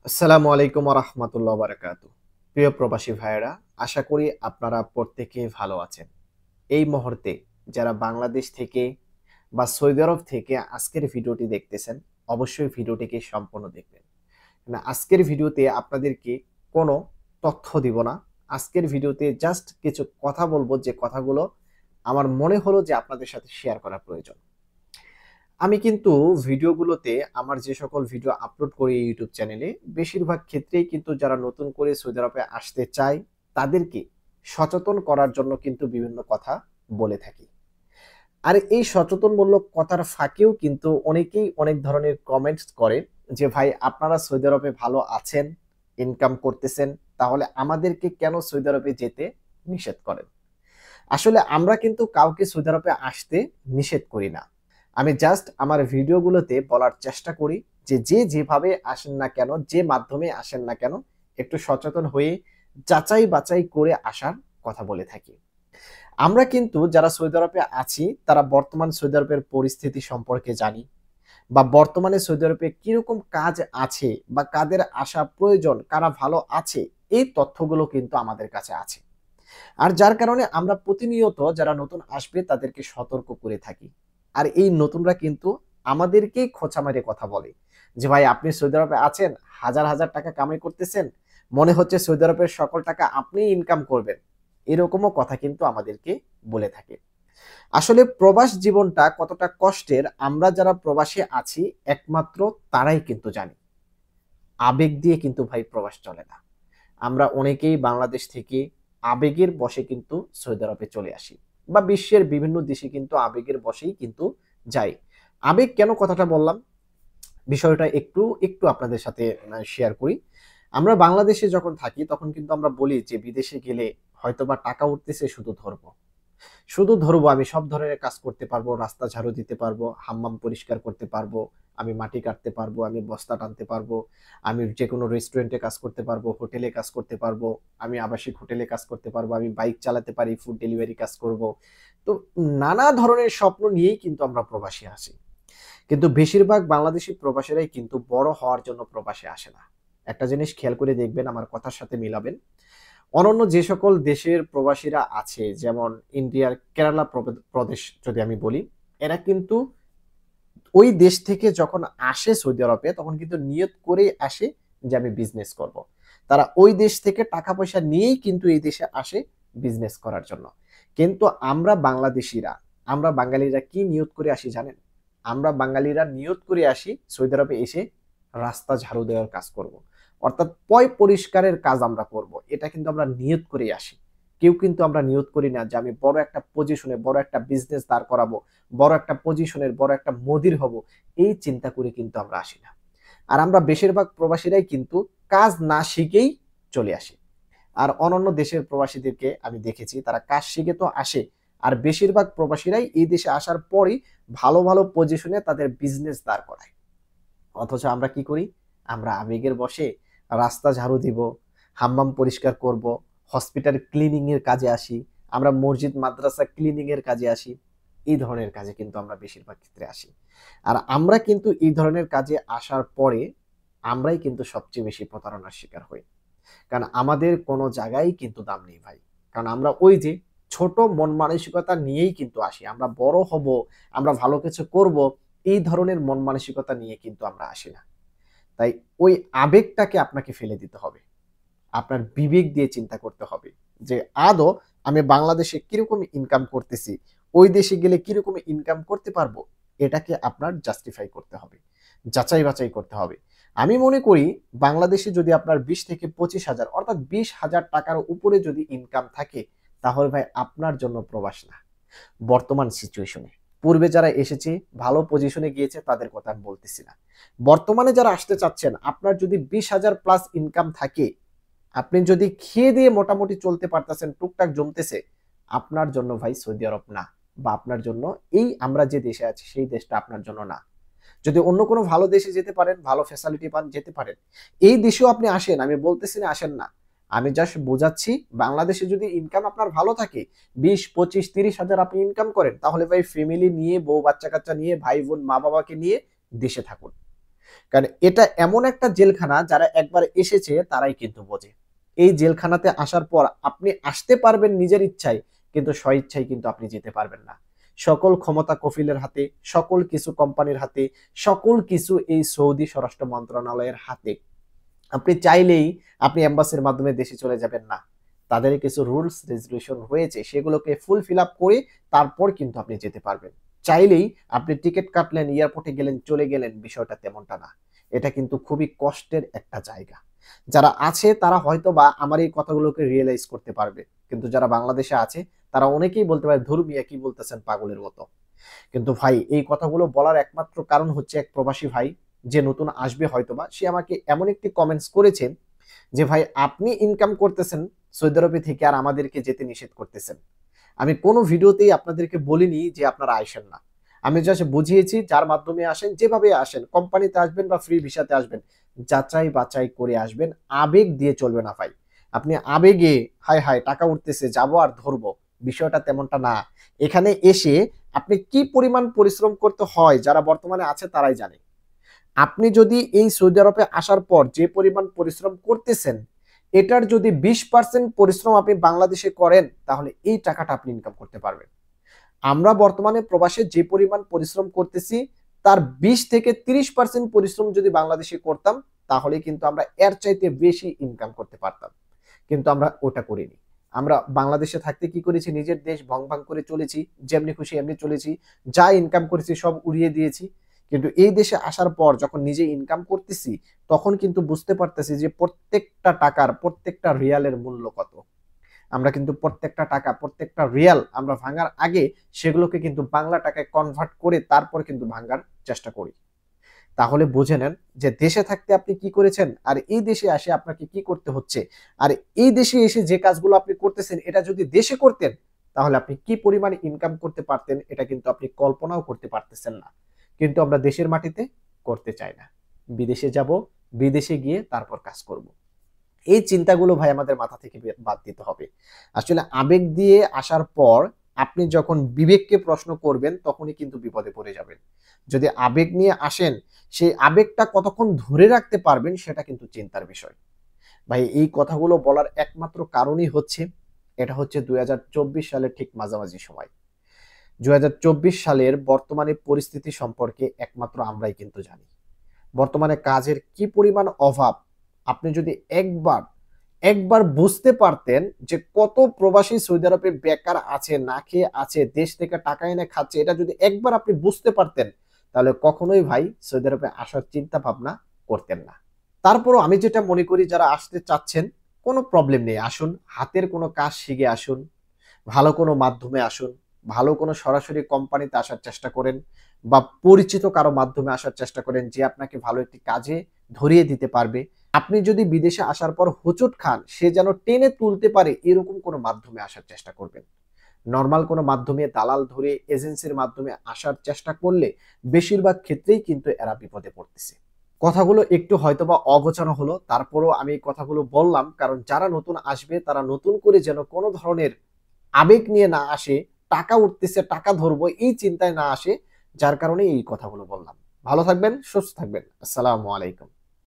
আসসালামু আলাইকুম ওয়া রাহমাতুল্লাহি ওয়া বারাকাতুহু। প্রিয় প্রবাসী ভাইয়েরা, আশা করি আপনারা প্রত্যেকে ভালো আছেন। এই মুহূর্তে যারা বাংলাদেশ থেকে বা সৌদি আরব থেকে আজকের ভিডিওটি দেখতেছেন, অবশ্যই ভিডিওটিকে সম্পূর্ণ দেখবেন। না, আজকের ভিডিওতে আপনাদেরকে কোনো তথ্য দিব না। আজকের ভিডিওতে জাস্ট কিছু কথা বলবো, যে কথাগুলো আমার মনে হলো যে আপনাদের সাথে শেয়ার করা প্রয়োজন। আমি কিন্তু ভিডিওগুলোতে আমার যে সকল ভিডিও আপলোড করি ইউটিউব চ্যানেলে, বেশিরভাগ ক্ষেত্রেই কিন্তু যারা নতুন করে সৌদি আরবে আসতে চায় তাদেরকে সচেতন করার জন্য কিন্তু বিভিন্ন কথা বলে থাকি। আর এই সচেতনমূলক কথার ফাঁকেও কিন্তু অনেকেই অনেক ধরনের কমেন্টস করে যে, ভাই আপনারা সৌদি আরবে ভালো আছেন, ইনকাম করতেছেন, তাহলে আমাদেরকে কেন সৌদি আরবে যেতে নিষেধ করেন? আসলে আমরা কিন্তু কাউকে সৌদি আরবে আসতে নিষেধ করি না। আমি জাস্ট আমার ভিডিওগুলোতে বলার চেষ্টা করি যে, যে যেভাবে আসেন না কেন, যে মাধ্যমে আসেন না কেন, একটু সচেতন হয়ে যাচাই বাছাই করে আসার কথা বলে থাকি। আমরা কিন্তু যারা সৌদি আরবে আছি তারা বর্তমান সৌদি আরবের পরিস্থিতি সম্পর্কে জানি, বা বর্তমানে সৌদি আরবে কিরকম কাজ আছে বা কাদের আসা প্রয়োজন, কারা ভালো আছে, এই তথ্যগুলো কিন্তু আমাদের কাছে আছে। আর যার কারণে আমরা প্রতিনিয়ত যারা নতুন আসবে তাদেরকে সতর্ক করে থাকি। আর এই নতুনরা কিন্তু আমাদেরকেই খোঁচা মেরে কথা বলে যে, ভাই আপনি সৌদি আরবে আছেন, হাজার হাজার টাকা কামাই করতেছেন, মনে হচ্ছে সৌদি আরবের সকল টাকা আপনিই ইনকাম করবেন। এরকমও কথা কিন্তু আমাদেরকে বলে থাকে। আসলে প্রবাস জীবনটা কতটা কষ্টের আমরা যারা প্রবাসে আছি একমাত্র তারাই কিন্তু জানি। আবেগ দিয়ে কিন্তু ভাই প্রবাস চলে না। আমরা অনেকেই বাংলাদেশ থেকে আবেগের বশে কিন্তু সৌদি আরবে চলে আসি, বা বিশ্বের বিভিন্ন দেশে কিন্তু আবেগের বশেই কিন্তু যাই। আবেগ কেন কথাটা বললাম, বিষয়টা একটু একটু আপনাদের সাথে শেয়ার করি। আমরা বাংলাদেশে যখন থাকি তখন কিন্তু আমরা বলি যে বিদেশে গেলে হয়তোবা টাকা উঠতেছে, শুধু ধরবো। শুধু ধরবো, আমি সব ধরনের কাজ করতে পারবো, রাস্তা ঝাড়ু দিতে পারবো, হাম্মাম পরিষ্কার করতে পারবো, আমি মাটি কাটতে পারবো, আমি বস্তা টানতে পারবো, আমি যেকোনো রেস্টুরেন্টে কাজ করতে পারবো, হোটেলে কাজ করতে পারবো, আমি আবাসিক হোটেলে কাজ করতে পারবো, আমি বাইক চালাতে পারি, ফুড ডেলিভারি কাজ করব। তো নানা ধরনের স্বপ্ন নিয়েই কিন্তু আমরা প্রবাসী আছি। কিন্তু বেশিরভাগ বাংলাদেশী প্রবাসীরাই কিন্তু বড় হওয়ার জন্য প্রবাসে আসে না। একটা জিনিস খেয়াল করে দেখবেন, আমার কথার সাথে মিলাবেন। অন্যান্য যে সকল দেশের প্রবাসীরা আছে, যেমন ইন্ডিয়ার কেরালা প্রদেশ যদি আমি বলি, এরা কিন্তু ওই দেশ থেকে যখন আসে সৌদি আরবে তখন কিন্তু নিয়ত করেই আসে যে আমি বিজনেস করব। তারা ওই দেশ থেকে টাকা পয়সা নিয়েই কিন্তু এই দেশে আসে বিজনেস করার জন্য। কিন্তু আমরা বাংলাদেশীরা, আমরা বাঙালিরা কি নিয়ত করে আসি জানেন? আমরা বাঙালিরা নিয়ত করে আসি সৌদি আরবে এসে রাস্তা ঝাড়ু দেওয়ার কাজ করব। অর্থাৎ পয় পরিষ্কারের কাজ আমরা করব। এটা কিন্তু আমরা নিয়ত করেই আসি। কেউ কিন্তু আমরা নিয়ত করি না যে আমি বড় একটা পজিশনে বড় একটা বিজনেস দাঁড় করাবো, বড় একটা পজিশনের বড় একটা মদির হব, এই চিন্তা করে কিন্তু আমরা আসি না। আর আমরা বেশিরভাগ প্রবাসীরাই কিন্তু কাজ না শিখেই চলে আসি। আর অন্যান্য দেশের প্রবাসীদেরকে আমি দেখেছি তারা কাজ শিখে তো আসে, আর বেশিরভাগ প্রবাসীরাই এই দেশে আসার পরই ভালো ভালো পজিশনে তাদের বিজনেস দাঁড় করায়। অথচ আমরা কি করি? আমরা আবেগের বশে রাস্তা ঝাড়ু দিব, হাম্মাম পরিষ্কার করব, হসপিটাল ক্লিনিং এর কাজে আসি, আমরা মসজিদ মাদ্রাসা ক্লিনিং এর কাজে আসি। এই ধরনের কাজে কিন্তু আমরা বেশিরভাগ ক্ষেত্রে আসি। আর আমরা কিন্তু এই ধরনের কাজে আসার পরে আমরাই কিন্তু সবচেয়ে বেশি প্রতারণার শিকার হই। কারণ আমাদের কোনো জায়গায় কিন্তু দাম নেই ভাই। কারণ আমরা ওই যে ছোট মন মানসিকতা নিয়েই কিন্তু আসি। আমরা বড় হব, আমরা ভালো কিছু করব, এই ধরনের মন মানসিকতা নিয়ে কিন্তু আমরা আসি না। তাই ওই আবেগটাকে আপনাকে ফেলে দিতে হবে। আপনার বিবেক দিয়ে চিন্তা করতে হবে যে আদৌ আমি বাংলাদেশে কিরকম ইনকাম করতেছি, ওই দেশে গেলে কিরকম ইনকাম করতে পারবো, এটাকে আপনার জাস্টিফাই করতে হবে, যাচাই বাছাই করতে হবে। আমি মনে করি বাংলাদেশে যদি আপনার 20 থেকে 25,000 অর্থাৎ 20,000 টাকার উপরে যদি ইনকাম থাকে, তাহলে ভাই আপনার জন্য প্রবাস না। বর্তমান সিচুয়েশনে পূর্বে যারা এসেছে ভালো পজিশনে গিয়েছে তাদের কথা আমি বলতেছি না। বর্তমানে যারা আসতে চাচ্ছেন, আপনার যদি 20,000 প্লাস ইনকাম থাকে, আপনি যদি খেয়ে দিয়ে মোটামুটি চলতে পারতেছেন, টুকটাক জমতেছে, আপনার জন্য ভাই সৌদি আরব না, বা আপনার জন্য এই আমরা যে দেশে আছি সেই দেশটা আপনার জন্য না। যদি অন্য কোনো ভালো দেশে যেতে পারেন, ভালো ফ্যাসিলিটি পান, যেতে পারেন। এই দেশেও আপনি আসেন, আমি বলতেছি না আসেন না। আমি জাস্ট বোঝাচ্ছি, বাংলাদেশে যদি ইনকাম আপনার ভালো থাকে, 20, 25, 30,000 আপনি ইনকাম করেন, তাহলে ভাই ফ্যামিলি নিয়ে, বউ বাচ্চা কাচ্চা নিয়ে, ভাই বোন মা বাবাকে নিয়ে দেশে থাকুন। কারণ এটা এমন একটা জেলখানা, যারা একবার এসেছে তারাই কিন্তু বোঝে। এই জেলখানাতে আসার পর আপনি আসতে পারবেন নিজের ইচ্ছায়, কিন্তু স্বইচ্ছায় কিন্তু আপনি যেতে পারবেন না। সকল ক্ষমতা কফিলের হাতে, সকল কিছু কোম্পানির হাতে, সকল কিছু এই সৌদি স্বরাষ্ট্র মন্ত্রণালয়ের হাতে। আপনি চাইলেই আপনি এম্বাসির মাধ্যমে দেশে চলে যাবেন না। তাদের কিছু রুলস রেজুলেশন রয়েছে, সেগুলোকে ফুলফিল আপ করে তারপর কিন্তু আপনি যেতে পারবেন। চাইলেই আপনি টিকিট কাটলেন, এয়ারপোর্টে গেলেন, চলে গেলেন, বিষয়টা তেমনটা না। এটা কিন্তু খুবই কষ্টের একটা জায়গা। যারা আছে তারা হয়তোবা আমার এই কথাগুলোকে রিয়েলাইজ করতে পারবে, কিন্তু যারা বাংলাদেশে আছে তারা অনেকেই বলতে পারে, ধুর মিয়া কি বলতেছেন পাগলের মতো। কিন্তু ভাই, এই কথাগুলো বলার একমাত্র কারণ হচ্ছে এক প্রবাসী ভাই যে নতুন আসবে হয়তোবা, সে আমাকে এমন একটি কমেন্টস করেছে যে ভাই, আপনি ইনকাম করতেছেন সৌদি আরবে থেকে আর আমাদেরকে যেতে নিষেধ করতেছেন। আমি কোনো ভিডিওতেই আপনাদেরকে বলিনি যে আপনারা আসেন না। আমি জাস্ট বুঝিয়েছি যার মাধ্যমে আসেন, যেভাবে আসেন, কোম্পানিতে আসবেন বা ফ্রি ভিসাতে আসবেন, যাচাই বাছাই করে আসবেন। আবেগ দিয়ে চলবে না ভাই। আপনি আবেগে হায় হায় টাকা উঠতেছে যাবো আর ধরবো, বিষয়টা তেমনটা না। এখানে এসে আপনি কি পরিমাণ পরিশ্রম করতে হয় যারা বর্তমানে আছে তারাই জানে। আপনি যদি এই সৌদি আরবে আসার পর যে পরিমাণ পরিশ্রম করতেছেন, এটার যদি 20% পরিশ্রম আপনি বাংলাদেশে করেন, তাহলে এই টাকাটা আপনি ইনকাম করতে পারবেন। আমরা বর্তমানে প্রবাসে যে পরিমাণ পরিশ্রম করতেছি, তার 20 থেকে 30% পরিশ্রম যদি বাংলাদেশে করতাম, তাহলে কিন্তু আমরা এর চাইতে বেশি ইনকাম করতে পারতাম। কিন্তু আমরা ওটা করিনি। আমরা বাংলাদেশে থাকতে কি করেছি, নিজের দেশ ভং ভাং করে চলেছি, যেমনি খুশি এমনি চলেছি, যা ইনকাম করেছি সব উড়িয়ে দিয়েছি। কিন্তু এই দেশে আসার পর যখন নিজে ইনকাম করতেছি, তখন কিন্তু বুঝতে পারতেছি যে প্রত্যেকটা টাকার, প্রত্যেকটা রিয়ালের মূল্য কত। আমরা কিন্তু প্রত্যেকটা টাকা, প্রত্যেকটা রিয়াল আমরা ভাঙার আগে সেগুলোকে কিন্তু বাংলা টাকায় কনভার্ট করে তারপর কিন্তু ভাঙার চেষ্টা করি। তাহলে বুঝে নেন যে দেশে থাকতে আপনি কি করেছেন আর এই দেশে আসে আপনাকে কি করতে হচ্ছে। আর এই দেশে এসে যে কাজগুলো আপনি করতেছেন, এটা যদি দেশে করতেন, তাহলে আপনি কি পরিমাণ ইনকাম করতে পারতেন, এটা কিন্তু আপনি কল্পনাও করতে পারতেছেন না। কিন্তু আমরা দেশের মাটিতে করতে চাই না। বিদেশে যাব, বিদেশে গিয়ে তারপর কাজ করব। এই চিন্তাগুলো ভাই আমাদের মাথা থেকে বাদ দিতে হবে। আসলে আবেগ দিয়ে আসার পর আপনি যখন বিবেককে প্রশ্ন করবেন, তখনই কিন্তু বিপদে পড়ে যাবেন। যদি আবেগ নিয়ে আসেন, সেই আবেগটা কতক্ষণ ধরে রাখতে পারবেন সেটা কিন্তু চিন্তার বিষয়। ভাই, এই কথাগুলো বলার একমাত্র কারণই হচ্ছে, এটা হচ্ছে 2024 সালের ঠিক মাঝামাঝি সময়। 2024 সালের বর্তমানে পরিস্থিতি সম্পর্কে একমাত্র আমরাই কিন্তু জানি। বর্তমানে কাজের কি পরিমাণ অভাব। আপনি যদি একবার একবার বুঝতে পারতেন যে কত প্রবাসী সৌদি আরবে বেকার আছে, না খেয়ে আছে, দেশ থেকে টাকা এনে খাচ্ছে, এটা যদি একবার আপনি বুঝতে পারতেন, তাহলে কখনোই ভাই সৌদি আরবে আসার চিন্তা ভাবনা করতেন না। তারপরও আমি যেটা মনে করি, যারা আসতে চাচ্ছেন কোনো প্রবলেম নেই, আসুন, হাতের কোনো কাজ শিখে আসুন, ভালো কোনো মাধ্যমে আসুন, ভালো কোনো সরাসরি কোম্পানিতে আসার চেষ্টা করেন, বা পরিচিত কারো মাধ্যমে আসার চেষ্টা করেন যে আপনাকে ভালো একটি কাজে ধরিয়ে দিতে পারবে। আপনি যদি বিদেশে আসার পর হোঁচট খান, সে যেন টেনে তুলতে পারে এরকম কোনো মাধ্যমে আসার চেষ্টা করবেন। নরমাল কোনো মাধ্যমে দালাল ধরে এজেন্সির মাধ্যমে আসার চেষ্টা করলে বেশিরভাগ ক্ষেত্রেই কিন্তু এরা বিপদে পড়তেছে। কথাগুলো একটু হয়তোবা অগোছালো হলো, তারপরও আমি এই কথাগুলো বললাম কারণ যারা নতুন আসবে তারা নতুন করে যেন কোনো ধরনের আবেগ নিয়ে না আসে, টাকা উঠতেছে টাকা ধরবো এই চিন্তায় না আসে, যার কারণে এই কথাগুলো বললাম। ভালো থাকবেন, সুস্থ থাকবেন। আসসালামু আলাইকুম।